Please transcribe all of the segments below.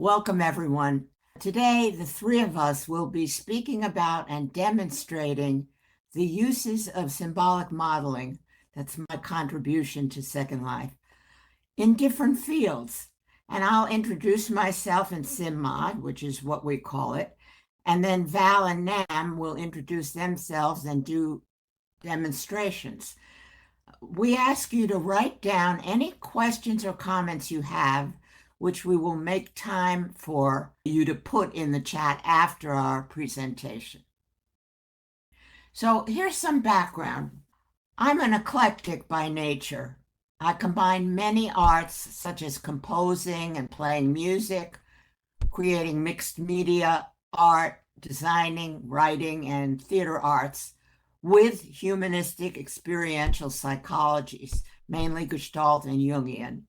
Welcome, everyone. Today, the three of us will be speaking about and demonstrating the uses of symbolic modeling, that's my contribution to Second Life, in different fields. And I'll introduce myself in SymMod, which is what we call it, and then Val and Nam will introduce themselves and do demonstrations. We ask you to write down any questions or comments you have, which we will make time for you to put in the chat after our presentation. So here's some background. I'm an eclectic by nature. I combine many arts such as composing and playing music, creating mixed media, art, designing, writing, and theater arts with humanistic experiential psychologies, mainly Gestalt and Jungian,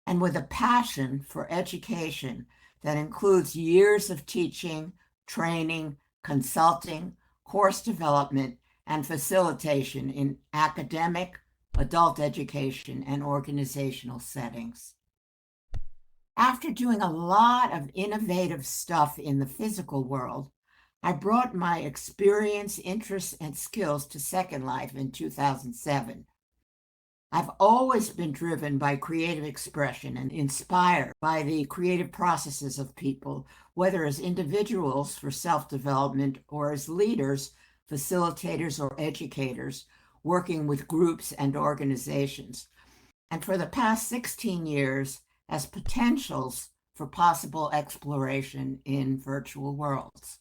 and with a passion for education that includes years of teaching, training, consulting, course development, and facilitation in academic, adult education, and organizational settings. After doing a lot of innovative stuff in the physical world, I brought my experience, interests, and skills to Second Life in 2007. I've always been driven by creative expression and inspired by the creative processes of people, whether as individuals for self-development or as leaders, facilitators, or educators working with groups and organizations. And for the past 16 years, as potentials for possible exploration in virtual worlds.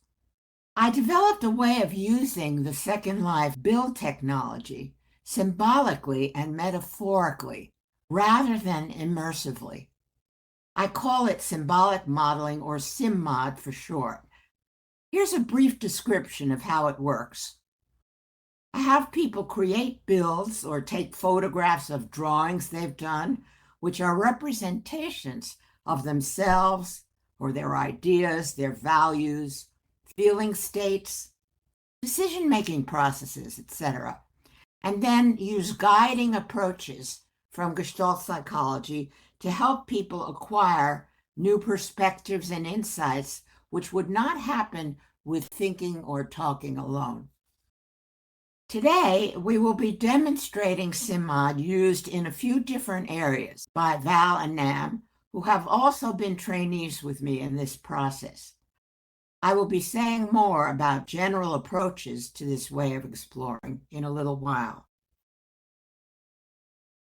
I developed a way of using the Second Life build technology symbolically and metaphorically, rather than immersively. I call it symbolic modeling, or SymMod for short. Here's a brief description of how it works. I have people create builds or take photographs of drawings they've done, which are representations of themselves or their ideas, their values, feeling states, decision-making processes, etc., and then use guiding approaches from Gestalt psychology to help people acquire new perspectives and insights which would not happen with thinking or talking alone. Today, we will be demonstrating SymMod used in a few different areas by Val and Nam, who have also been trainees with me in this process. I will be saying more about general approaches to this way of exploring in a little while.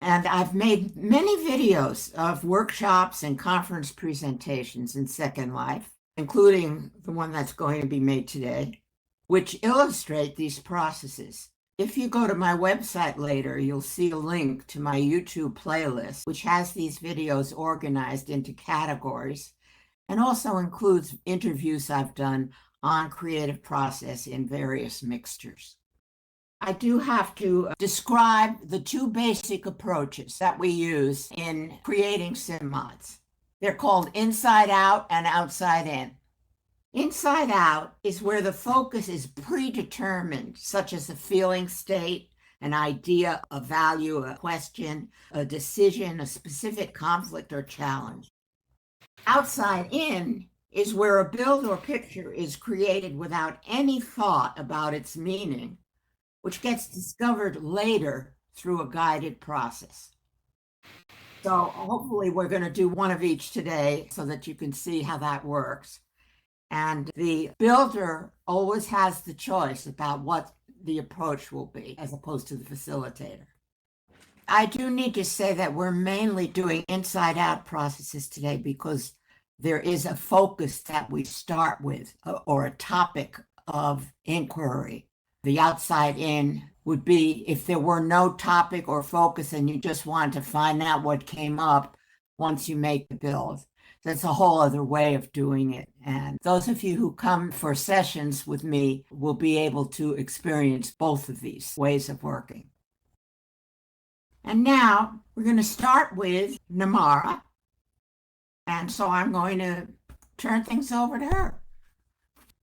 And I've made many videos of workshops and conference presentations in Second Life, including the one that's going to be made today, which illustrate these processes. If you go to my website later, you'll see a link to my YouTube playlist, which has these videos organized into categories and also includes interviews I've done on creative process in various mixtures. I do have to describe the two basic approaches that we use in creating SymMods. They're called inside out and outside in. Inside out is where the focus is predetermined, such as a feeling state, an idea, a value, a question, a decision, a specific conflict or challenge. Outside in is where a build or picture is created without any thought about its meaning, which gets discovered later through a guided process. So hopefully we're going to do one of each today so that you can see how that works. And the builder always has the choice about what the approach will be, as opposed to the facilitator. I do need to say that we're mainly doing inside-out processes today because there is a focus that we start with, or a topic of inquiry. The outside in would be if there were no topic or focus and you just wanted to find out what came up once you make the build. That's a whole other way of doing it. And those of you who come for sessions with me will be able to experience both of these ways of working. And now we're going to start with Namara. And so I'm going to turn things over to her.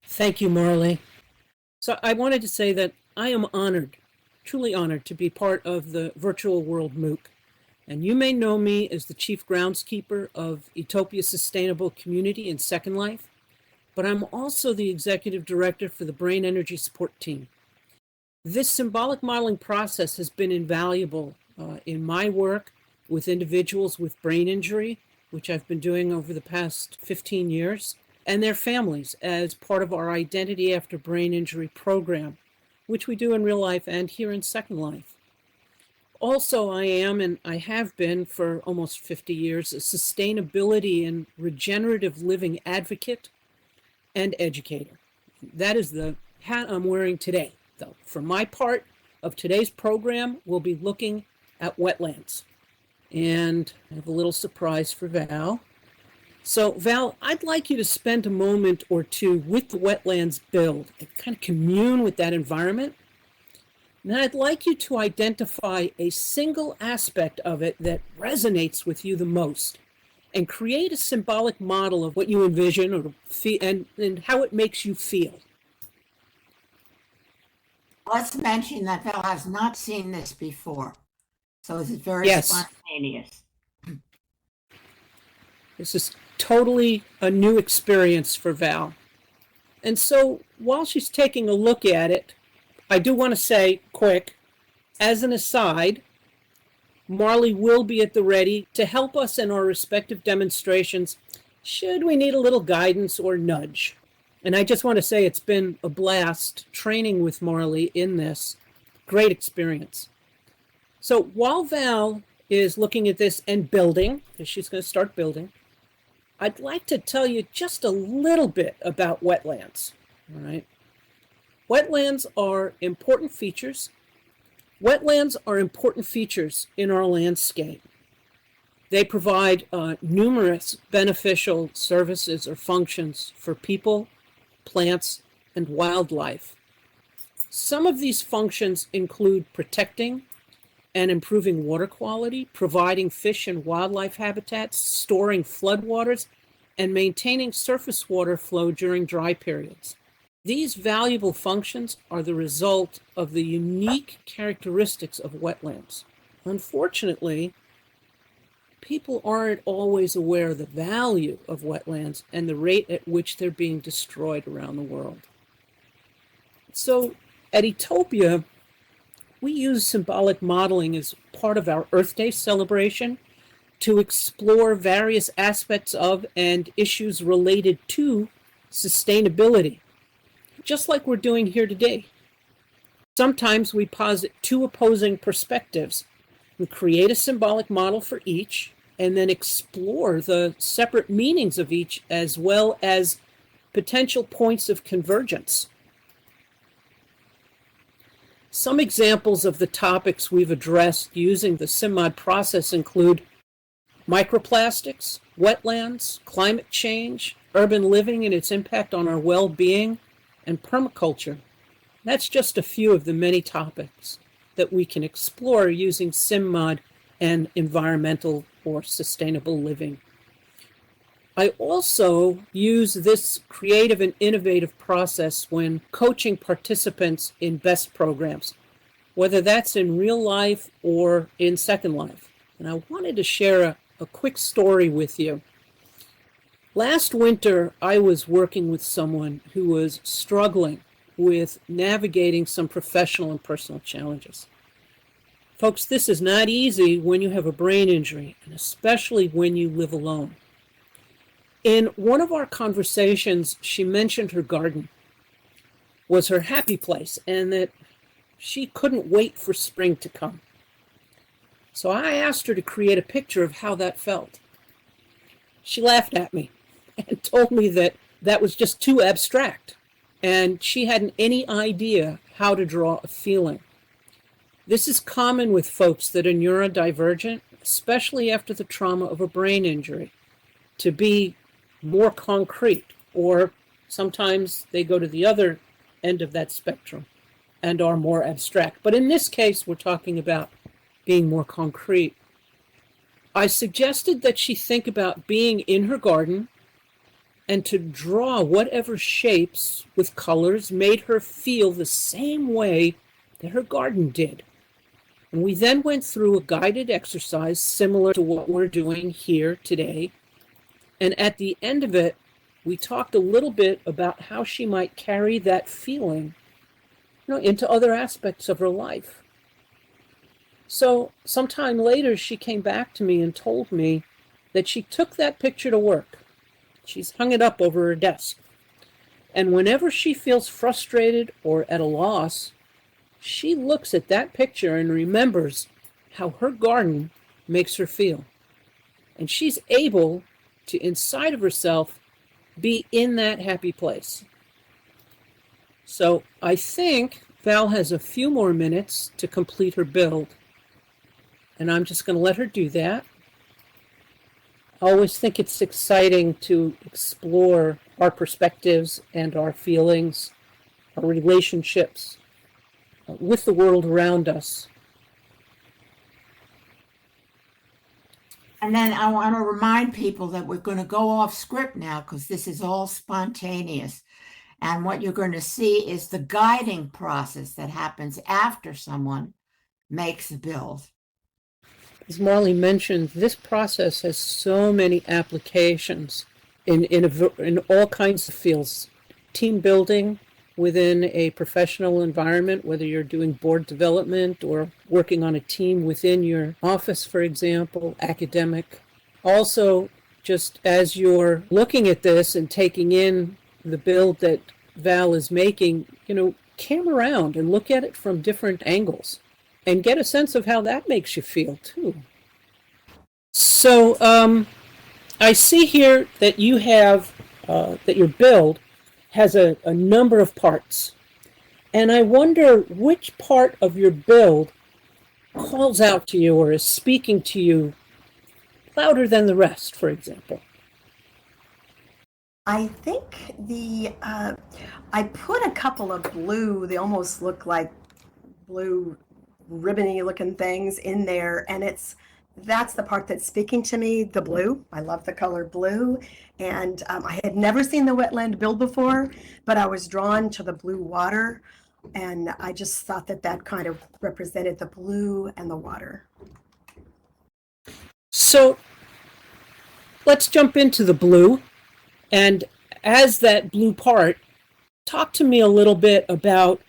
Thank you, Marley. So I wanted to say that I am honored, truly honored, to be part of the Virtual World MOOC. and you may know me as the Chief Groundskeeper of Utopia Sustainable Community in Second Life, but I'm also the Executive Director for the Brain Energy Support Team. This symbolic modeling process has been invaluable in my work with individuals with brain injury, which I've been doing over the past 15 years, and their families as part of our Identity After Brain Injury program, which we do in real life and here in Second Life. Also, I am, and I have been for almost 50 years, a sustainability and regenerative living advocate and educator. That is the hat I'm wearing today, though. For my part of today's program, we'll be looking at wetlands. And I have a little surprise for Val. So Val, I'd like you to spend a moment or two with the wetlands build and kind of commune with that environment. And I'd like you to identify a single aspect of it that resonates with you the most and create a symbolic model of what you envision or feel and how it makes you feel. Let's mention that Val has not seen this before, so it's very spontaneous. This is totally a new experience for Val. And so while she's taking a look at it, I do want to say quick, as an aside, Marley will be at the ready to help us in our respective demonstrations should we need a little guidance or nudge. And I just want to say it's been a blast training with Marley in this. Great experience. So while Val is looking at this and building, because she's going to start building, I'd like to tell you just a little bit about wetlands. All right. Wetlands are important features. Wetlands are important features in our landscape. They provide numerous beneficial services or functions for people, plants, and wildlife. Some of these functions include protecting and improving water quality, providing fish and wildlife habitats, storing floodwaters, and maintaining surface water flow during dry periods. These valuable functions are the result of the unique characteristics of wetlands. Unfortunately, people aren't always aware of the value of wetlands and the rate at which they're being destroyed around the world. So at Utopia, we use symbolic modeling as part of our Earth Day celebration to explore various aspects of and issues related to sustainability, just like we're doing here today. Sometimes we posit two opposing perspectives. We create a symbolic model for each and then explore the separate meanings of each as well as potential points of convergence. Some examples of the topics we've addressed using the SymMod process include microplastics, wetlands, climate change, urban living and its impact on our well-being, and permaculture. That's just a few of the many topics that we can explore using SymMod and environmental or sustainable living. I also use this creative and innovative process when coaching participants in BEST programs, whether that's in real life or in Second Life. And I wanted to share a quick story with you. Last winter, I was working with someone who was struggling with navigating some professional and personal challenges. Folks, this is not easy when you have a brain injury, and especially when you live alone. In one of our conversations, she mentioned her garden was her happy place and that she couldn't wait for spring to come. So I asked her to create a picture of how that felt. She laughed at me and told me that that was just too abstract, and she hadn't any idea how to draw a feeling. This is common with folks that are neurodivergent, especially after the trauma of a brain injury, to be more concrete, or sometimes they go to the other end of that spectrum and are more abstract. But in this case, we're talking about being more concrete. I suggested that she think about being in her garden and to draw whatever shapes with colors made her feel the same way that her garden did. And we then went through a guided exercise similar to what we're doing here today. And at the end of it, we talked a little bit about how she might carry that feeling, into other aspects of her life. So sometime later, she came back to me and told me that she took that picture to work. She's hung it up over her desk. And whenever she feels frustrated or at a loss, she looks at that picture and remembers how her garden makes her feel. And she's able to, inside of herself, be in that happy place. So I think Val has a few more minutes to complete her build. And I'm just going to let her do that. I always think it's exciting to explore our perspectives and our feelings, our relationships with the world around us. And then I want to remind people that we're going to go off script now because this is all spontaneous. And what you're going to see is the guiding process that happens after someone makes a build. As Marley mentioned, this process has so many applications in all kinds of fields. Team building within a professional environment, whether you're doing board development or working on a team within your office, for example, academic. Also, just as you're looking at this and taking in the build that Val is making, cam around and look at it from different angles and get a sense of how that makes you feel too. So I see here that you have, that your build has a number of parts. And I wonder which part of your build calls out to you or is speaking to you louder than the rest, for example. I think I put a couple of blue, they almost look like blue ribbony looking things in there, and that's the part that's speaking to me, the blue. I love the color blue, and I had never seen the wetland build before, but I was drawn to the blue water, and I just thought that kind of represented the blue and the water. So let's jump into the blue, and as that blue part, talk to me a little bit about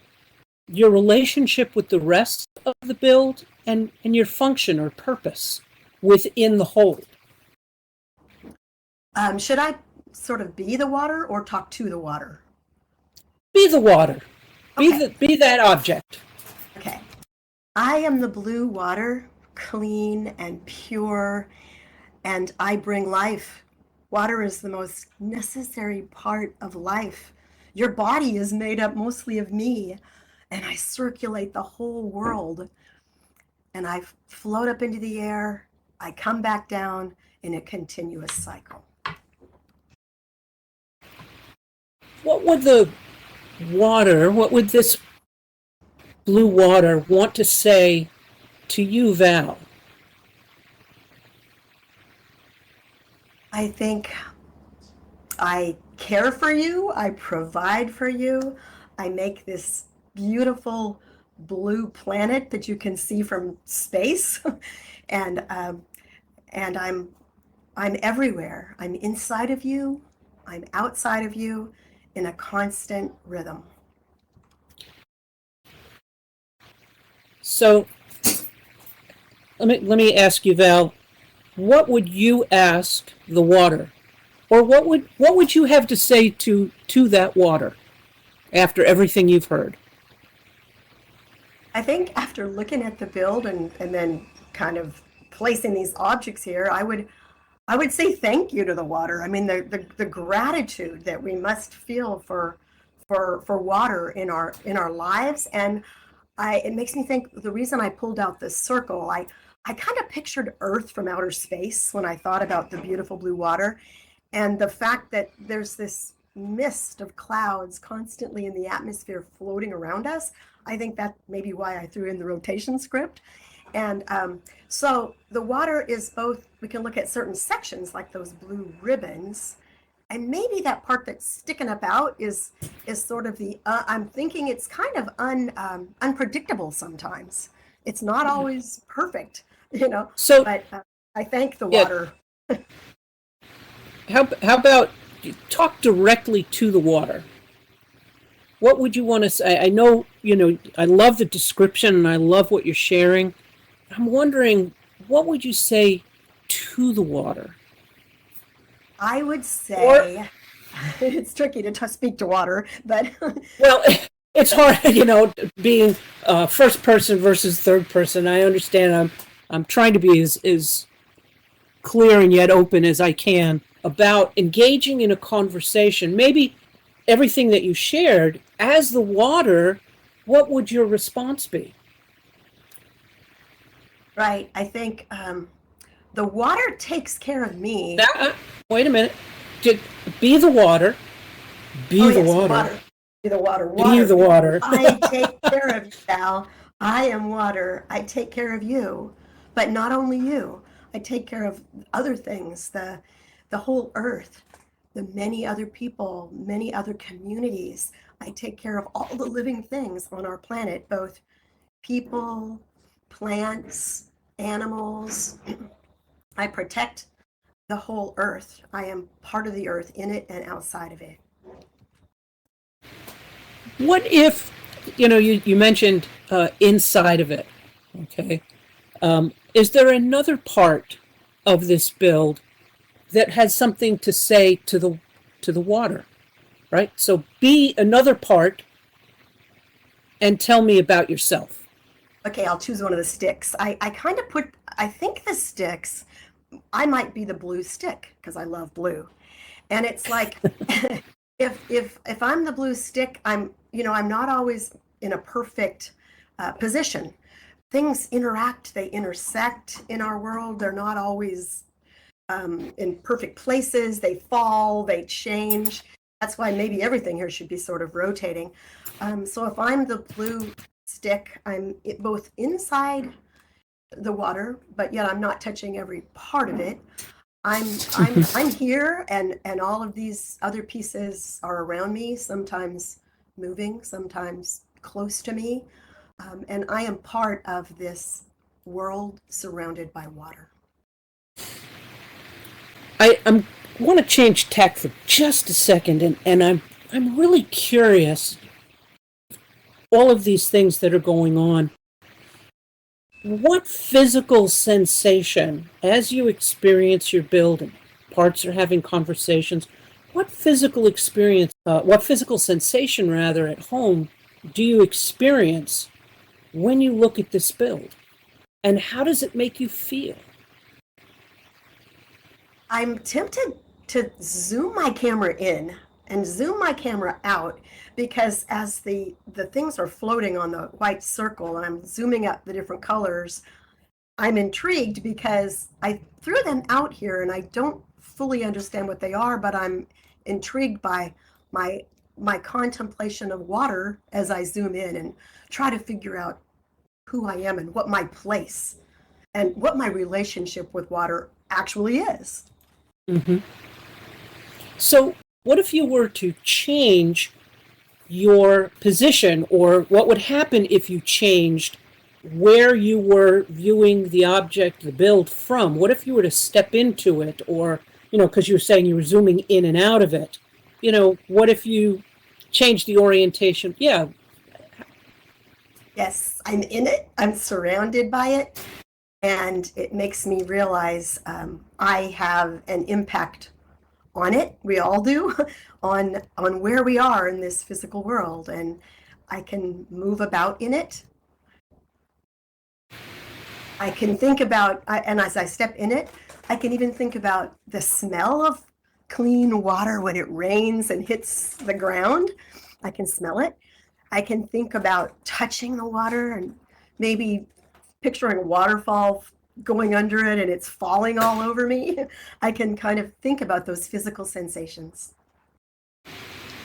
your relationship with the rest of the build and your function or purpose within the whole. Should I sort of be the water or talk to the water? Be the water. Okay. Be that object. Okay. I am the blue water, clean and pure, and I bring life. Water is the most necessary part of life. Your body is made up mostly of me, and I circulate the whole world. And I float up into the air, I come back down in a continuous cycle. What would this blue water want to say to you, Val? I think I care for you, I provide for you, I make this beautiful blue planet that you can see from space, and I'm everywhere. I'm inside of you, I'm outside of you, in a constant rhythm. So let me ask you, Val, what would you ask the water, or what would you have to say to that water after everything you've heard? I think after looking at the build and then kind of placing these objects here, I would say thank you to the water. I mean, the gratitude that we must feel for water in our lives, and it makes me think. The reason I pulled out this circle, I kind of pictured Earth from outer space when I thought about the beautiful blue water, and the fact that there's this mist of clouds constantly in the atmosphere floating around us. I think that may be why I threw in the rotation script. And so the water is both, we can look at certain sections like those blue ribbons, and maybe that part that's sticking up out is sort of the, I'm thinking it's kind of unpredictable sometimes. It's not always perfect, So, but I thank the yeah, water. how about you talk directly to the water? What would you want to say? I know, I love the description and I love what you're sharing. I'm wondering, what would you say to the water? I would Or, say it's tricky to speak to water, but well, it's hard, being first person versus third person. I understand. I'm trying to be as clear and yet open as I can about engaging in a conversation. Maybe everything that you shared as the water. What would your response be? right. I think the water takes care of me. Wait a minute. Be the water. Be Oh, the yes, water. water. Be the water. Be the water. I take care of you, Val. I am water. I take care of you. But not only you. I take care of other things, the whole earth, the many other people, many other communities. I take care of all the living things on our planet, both people, plants, animals. I protect the whole earth. I am part of the earth, in it and outside of it. What if, you mentioned inside of it, okay? Is there another part of this build that has something to say to the water, right? So be another part and tell me about yourself. Okay, I'll choose one of the sticks. I kind of I think the sticks, I might be the blue stick because I love blue. And it's like, if I'm the blue stick, I'm not always in a perfect position. Things interact, they intersect in our world. They're not always in perfect places. They fall, they change. That's why maybe everything here should be sort of rotating. So if I'm the blue stick, I'm both inside the water, but yet I'm not touching every part of it. I'm here, and all of these other pieces are around me, sometimes moving, sometimes close to me, and I am part of this world surrounded by water. I want to change tack for just a second, and I'm really curious. All of these things that are going on. What physical sensation, as you experience your building, parts are having conversations, what physical sensation rather at home do you experience when you look at this build? And how does it make you feel? I'm tempted to zoom my camera in and zoom my camera out, because as the things are floating on the white circle and I'm zooming up the different colors, I'm intrigued because I threw them out here and I don't fully understand what they are, but I'm intrigued by my contemplation of water as I zoom in and try to figure out who I am and what my place and what my relationship with water actually is. Mm-hmm. So what if you were to change your position, or what would happen if you changed where you were viewing the object, the build from? What if you were to step into it, or, because you were saying you were zooming in and out of it, what if you changed the orientation? Yeah. Yes, I'm in it. I'm surrounded by it. And it makes me realize I have an impact on it. We all do, on where we are in this physical world, and I can move about in it. I can think about, and as I step in it, I can even think about the smell of clean water when it rains and hits the ground. I can smell it. I can think about touching the water and maybe picturing a waterfall going under it and it's falling all over me. I can kind of think about those physical sensations.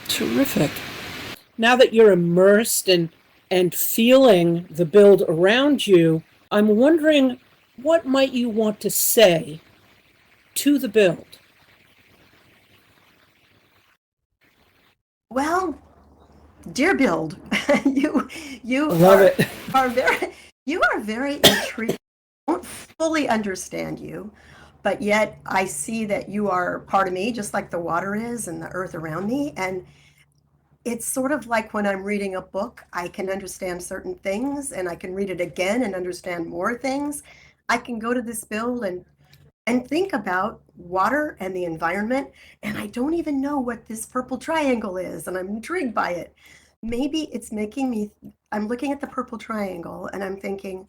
Terrific. Now that you're immersed and feeling the build around you, I'm wondering, what might you want to say to the build? Well, dear build, you Love it. are very, You are very intrigued. I don't fully understand you, but yet I see that you are part of me, just like the water is and the earth around me. And it's sort of like when I'm reading a book, I can understand certain things and I can read it again and understand more things. I can go to this build and think about water and the environment, and I don't even know what this purple triangle is, and I'm intrigued by it. Maybe it's making me, I'm looking at the purple triangle and I'm thinking,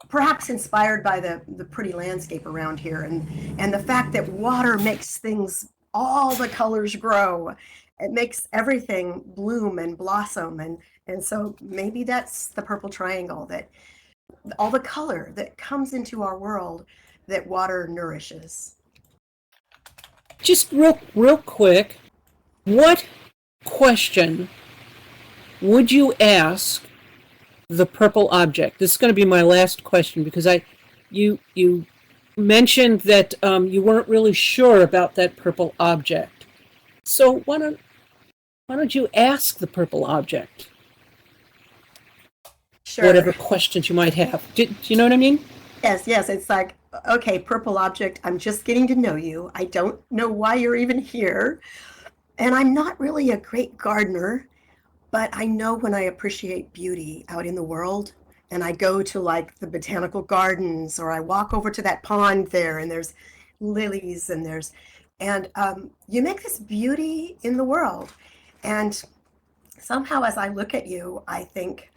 perhaps inspired by the pretty landscape around here and the fact that water makes things, all the colors grow. It makes everything bloom and blossom, and so maybe that's the purple triangle, that all the color that comes into our world that water nourishes. Just real quick, what question would you ask the purple object? This is going to be my last question, because you mentioned that you weren't really sure about that purple object. So why don't you ask the purple object? Sure. Whatever questions you might have. Do you know what I mean? Yes. It's like, okay, purple object, I'm just getting to know you. I don't know why you're even here. And I'm not really a great gardener, but I know when I appreciate beauty out in the world, and I go to like the botanical gardens, or I walk over to that pond there and there's lilies and you make this beauty in the world. And somehow as I look at you, I think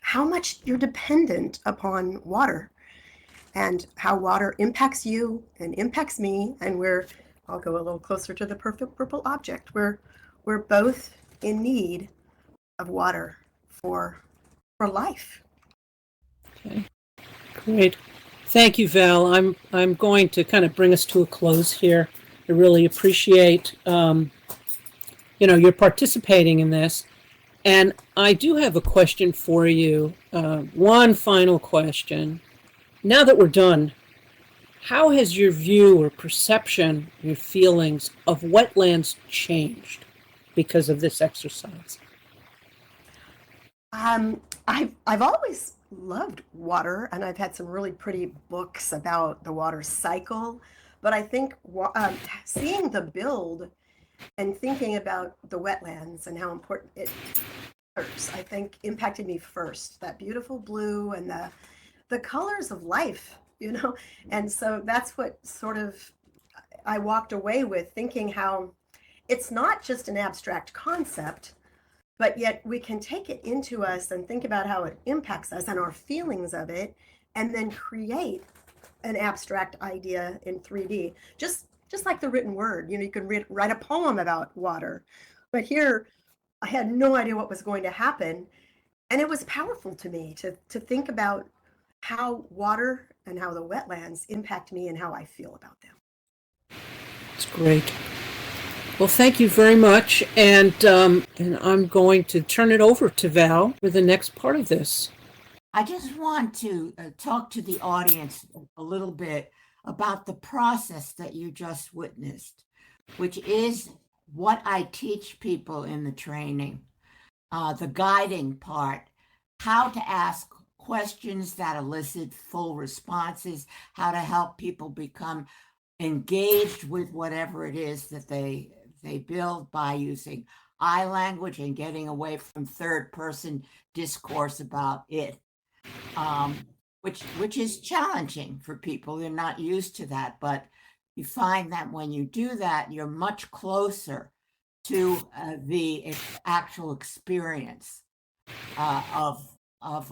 how much you're dependent upon water and how water impacts you and impacts me. And I'll go a little closer to the perfect purple object. We're both in need of water for life. Okay, great. Thank you, Val. I'm going to kind of bring us to a close here. I really appreciate you're participating in this. And I do have a question for you. One final question. Now that we're done, how has your view or perception, your feelings of wetlands changed because of this exercise? I've always loved water, and I've had some really pretty books about the water cycle. But I think seeing the build and thinking about the wetlands and how important it is, I think impacted me first. That beautiful blue and the colors of life, And so that's what sort of I walked away with, thinking how it's not just an abstract concept, but yet we can take it into us and think about how it impacts us and our feelings of it, and then create an abstract idea in 3D, just like the written word. You can write a poem about water, but here I had no idea what was going to happen, and it was powerful to me to think about how water and how the wetlands impact me and how I feel about them. That's great. Well, thank you very much, and I'm going to turn it over to Val for the next part of this. I just want to talk to the audience a little bit about the process that you just witnessed, which is what I teach people in the training, the guiding part, how to ask questions that elicit full responses, how to help people become engaged with whatever it is that they build by using I language and getting away from third person discourse about it, which is challenging for people. They're not used to that, but you find that when you do that, you're much closer to the actual experience of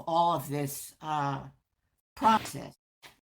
all of this process.